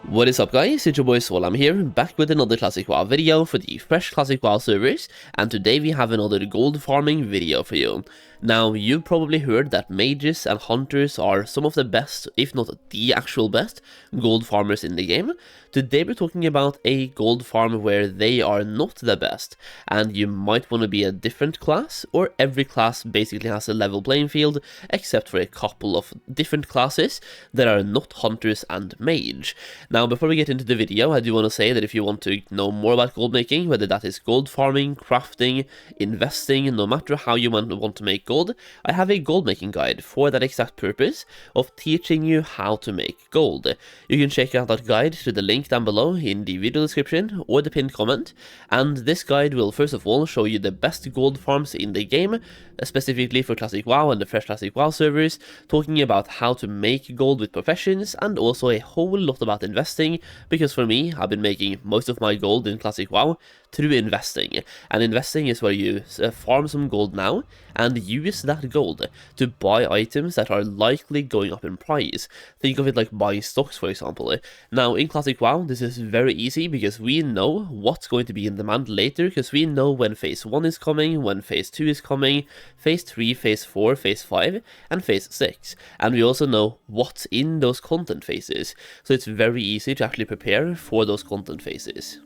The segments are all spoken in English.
What is up guys, it's your boy Sol. I'm here, back with another Classic WoW video for the fresh Classic WoW servers, and today we have another gold farming video for you. Now, you've probably heard that mages and hunters are some of the best, if not the actual best, gold farmers in the game. Today we're talking about a gold farm where they are not the best, and you might want to be a different class, or every class basically has a level playing field, except for a couple of different classes that are not hunters and mage. Now, before we get into the video, I do want to say that if you want to know more about gold making, whether that is gold farming, crafting, investing, no matter how you want to make gold, I have a gold making guide for that exact purpose of teaching you how to make gold. You can check out that guide through the link down below in the video description or the pinned comment, and this guide will first of all show you the best gold farms in the game, specifically for Classic WoW and the fresh Classic WoW servers, talking about how to make gold with professions and also a whole lot about investing, because for me, I've been making most of my gold in Classic WoW through investing, and investing is where you farm some gold now and use that gold to buy items that are likely going up in price. Think of it like buying stocks, for example. Now in Classic WoW, this is very easy because we know what's going to be in demand later, because we know when phase 1 is coming, when phase 2 is coming, phase 3, phase 4, phase 5, and phase 6, and we also know what's in those content phases, so it's very easy to actually prepare for those content phases.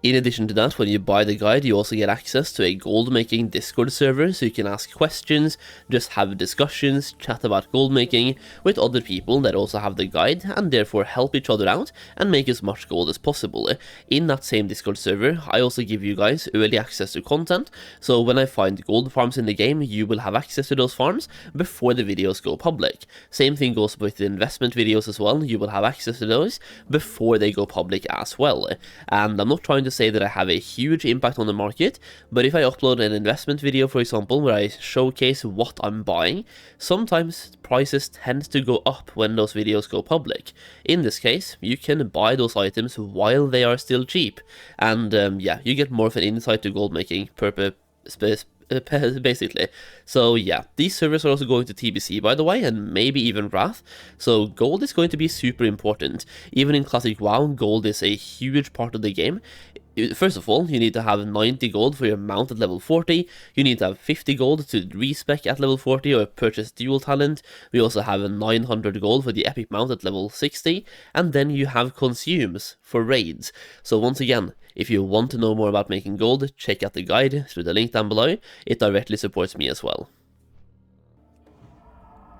In addition to that, when you buy the guide, you also get access to a gold making Discord server, so you can ask questions, just have discussions, chat about gold making with other people that also have the guide, and therefore help each other out and make as much gold as possible. In that same Discord server, I also give you guys early access to content, so when I find gold farms in the game, you will have access to those farms before the videos go public. Same thing goes with the investment videos as well, you will have access to those before they go public as well. And I'm not trying to say that I have a huge impact on the market, but if I upload an investment video, for example, where I showcase what I'm buying, sometimes prices tend to go up when those videos go public. In this case, you can buy those items while they are still cheap, and yeah, you get more of an insight to gold making basically. So yeah, these servers are also going to TBC, by the way, and maybe even Wrath, so gold is going to be super important. Even in Classic WoW, gold is a huge part of the game. First of all, you need to have 90 gold for your mount at level 40, you need to have 50 gold to respec at level 40 or purchase dual talent, we also have 900 gold for the epic mount at level 60, and then you have consumes for raids. So once again, if you want to know more about making gold, check out the guide through the link down below, it directly supports me as well.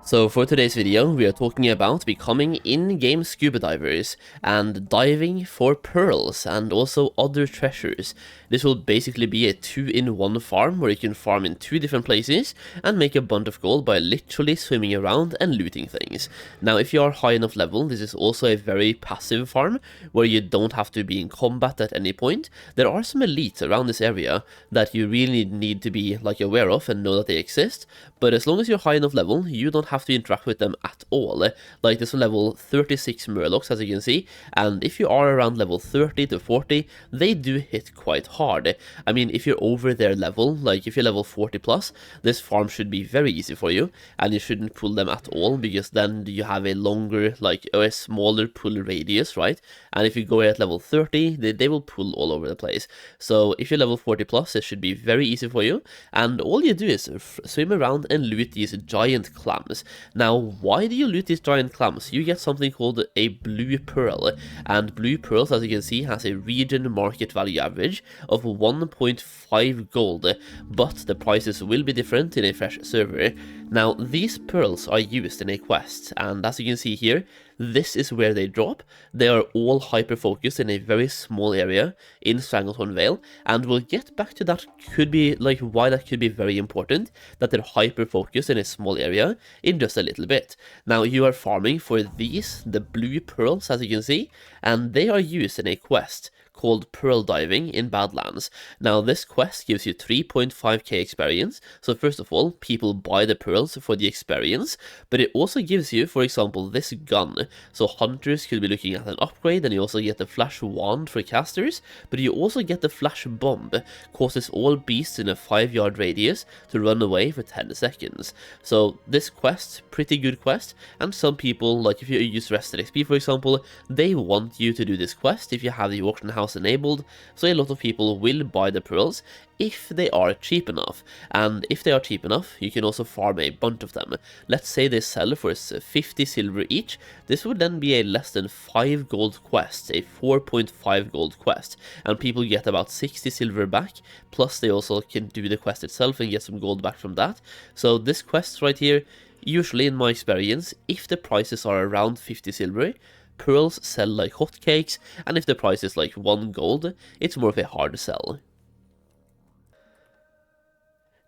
So for today's video, we are talking about becoming in-game scuba divers and diving for pearls and also other treasures. This will basically be a 2-in-1 farm where you can farm in 2 different places and make a bunch of gold by literally swimming around and looting things. Now if you are high enough level, this is also a very passive farm where you don't have to be in combat at any point. There are some elites around this area that you really need to be aware of and know that they exist, but as long as you're high enough level, you don't have to interact with them at all. Like there's a level 36 murlocs, as you can see, and if you are around level 30 to 40, they do hit quite hard. I mean, if you're over their level, like if you're level 40 plus, this farm should be very easy for you, and you shouldn't pull them at all, because then you have a longer, or a smaller pull radius, right? And if you go at level 30, they will pull all over the place. So if you're level 40 plus, it should be very easy for you, and all you do is swim around and loot these giant clams. Now, why do you loot these giant clams? You get something called a blue pearl, and blue pearls, as you can see, has a region market value average of 1.5 gold, but the prices will be different in a fresh server. Now, these pearls are used in a quest, and as you can see here, this is where they drop. They are all hyper-focused in a very small area in Stranglethorn Vale, and we'll get back to that, could be why that could be very important, that they're hyper-focused in a small area, in just a little bit. Now you are farming for these, the blue pearls, as you can see, and they are used in a quest called Pearl Diving in Badlands. Now this quest gives you 3.5k experience, so first of all, people buy the pearls for the experience, but it also gives you, for example, this gun. So hunters could be looking at an upgrade, and you also get the flash wand for casters, but you also get the flash bomb, causes all beasts in a 5-yard radius to run away for 10 seconds. So this quest, pretty good quest, and some people, like if you use RestedXP for example, they want you to do this quest if you have the auction house enabled, so a lot of people will buy the pearls if they are cheap enough. And if they are cheap enough, you can also farm a bunch of them. Let's say they sell for 50 silver each. This would then be a less than 5 gold quest, a 4.5 gold quest, and people get about 60 silver back, plus they also can do the quest itself and get some gold back from that. So this quest right here, usually in my experience, if the prices are around 50 silver, pearls sell like hotcakes, and if the price is like 1 gold, it's more of a hard sell.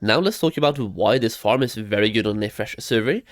Now let's talk about why this farm is very good on a fresh server,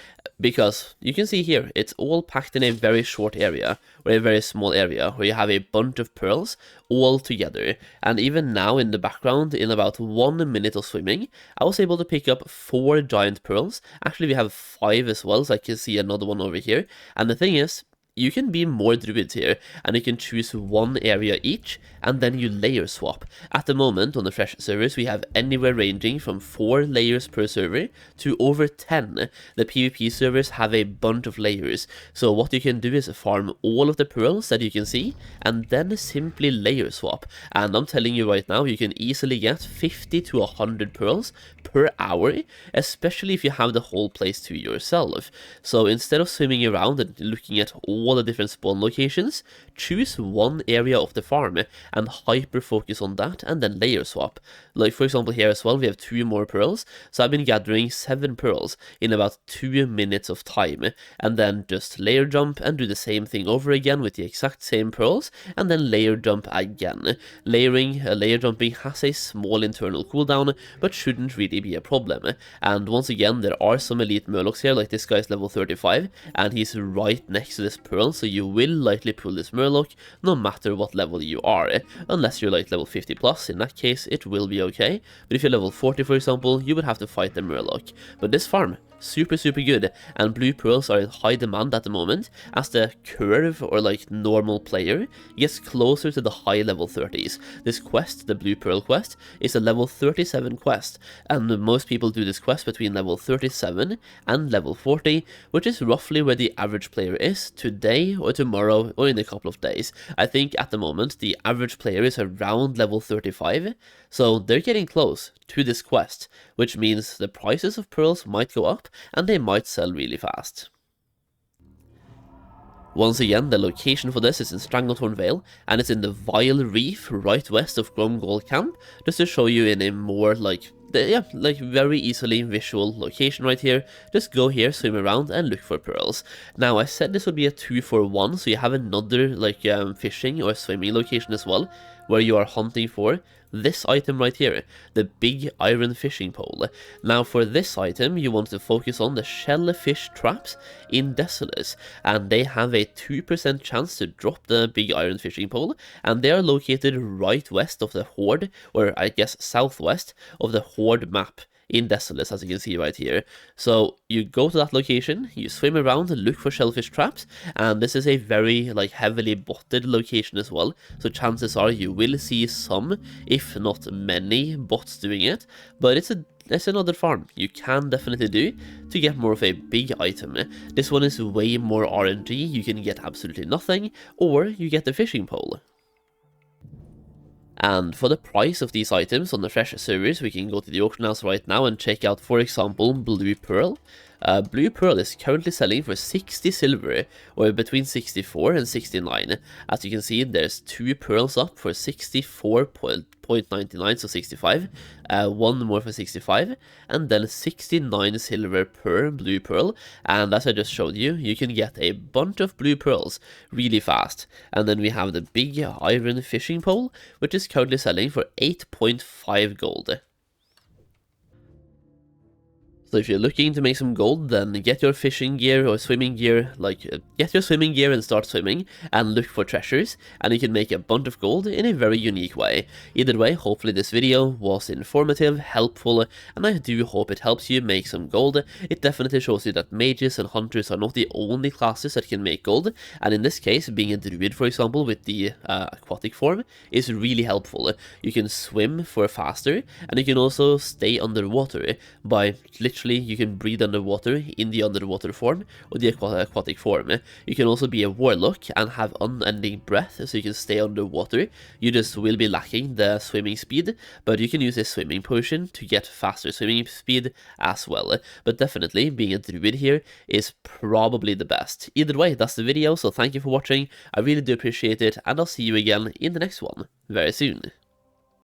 because you can see here, it's all packed in a very short area, or a very small area, where you have a bunch of pearls all together. And even now in the background, in about 1 minute of swimming, I was able to pick up 4 giant pearls. Actually, we have 5 as well, so I can see another one over here. And the thing is, you can be more druids here, and you can choose 1 area each, and then you layer swap. At the moment, on the fresh servers, we have anywhere ranging from 4 layers per server to over 10. The PvP servers have a bunch of layers, so what you can do is farm all of the pearls that you can see, and then simply layer swap. And I'm telling you right now, you can easily get 50 to 100 pearls per hour, especially if you have the whole place to yourself. So instead of swimming around and looking at all the different spawn locations, choose 1 area of the farm and hyper focus on that, and then layer swap. Like for example here as well, we have 2 more pearls, so I've been gathering 7 pearls in about 2 minutes of time, and then just layer jump and do the same thing over again with the exact same pearls, and then layer jump again. Layer jumping has a small internal cooldown, but shouldn't really be a problem. And once again, there are some elite murlocs here, like this guy's level 35, and he's right next to this pearl, so you will likely pull this murloc no matter what level you are, unless you're like level 50 plus. In that case it will be okay, but if you're level 40 for example, you would have to fight the murloc. But this farm, super good, and blue pearls are in high demand at the moment, as the curve, or like normal player, gets closer to the high level 30s. This quest, the blue pearl quest, is a level 37 quest, and most people do this quest between level 37 and level 40, which is roughly where the average player is today or tomorrow or in a couple of days. I think at the moment the average player is around level 35, so they're getting close to this quest, which means the prices of pearls might go up and they might sell really fast. Once again, the location for this is in Stranglethorn Vale, and it's in the Vile Reef right west of Gromgol Camp, just to show you in a more like very easily visual location right here. Just go here, swim around, and look for pearls. Now, I said this would be a 2-for-1, so you have another like fishing or swimming location as well, where you are hunting for this item right here, the big iron fishing pole. Now for this item, you want to focus on the shellfish traps in Desolus, and they have a 2% chance to drop the big iron fishing pole, and they are located right west of the Horde, or I guess southwest of the Horde map in Desolus, as you can see right here. So you go to that location, you swim around and look for shellfish traps, and this is a very like heavily botted location as well, so chances are you will see some, if not many, bots doing it, but it's another farm you can definitely do to get more of a big item. This one is way more RNG, you can get absolutely nothing, or you get the fishing pole. And for the price of these items on the fresh servers, we can go to the auction house right now and check out, for example, Blue Pearl. Blue Pearl is currently selling for 60 silver, or between 64 and 69. As you can see, there's 2 pearls up for 64.99, so 65, 1 more for 65, and then 69 silver per blue pearl. And as I just showed you, you can get a bunch of blue pearls really fast. And then we have the big iron fishing pole, which is currently selling for 8.5 gold. So if you're looking to make some gold, then get your fishing gear or swimming gear, get your swimming gear and start swimming, and look for treasures, and you can make a bunch of gold in a very unique way. Either way, hopefully this video was informative, helpful, and I do hope it helps you make some gold. It definitely shows you that mages and hunters are not the only classes that can make gold, and in this case, being a druid, for example, with the aquatic form, is really helpful. You can swim for faster, and you can also stay underwater by literally you can breathe underwater in the underwater form or the aquatic form. You can also be a warlock and have unending breath, so you can stay underwater. You just will be lacking the swimming speed, but you can use a swimming potion to get faster swimming speed as well. But definitely being a druid here is probably the best. Either way, that's the video, so thank you for watching. I really do appreciate it, and I'll see you again in the next one very soon.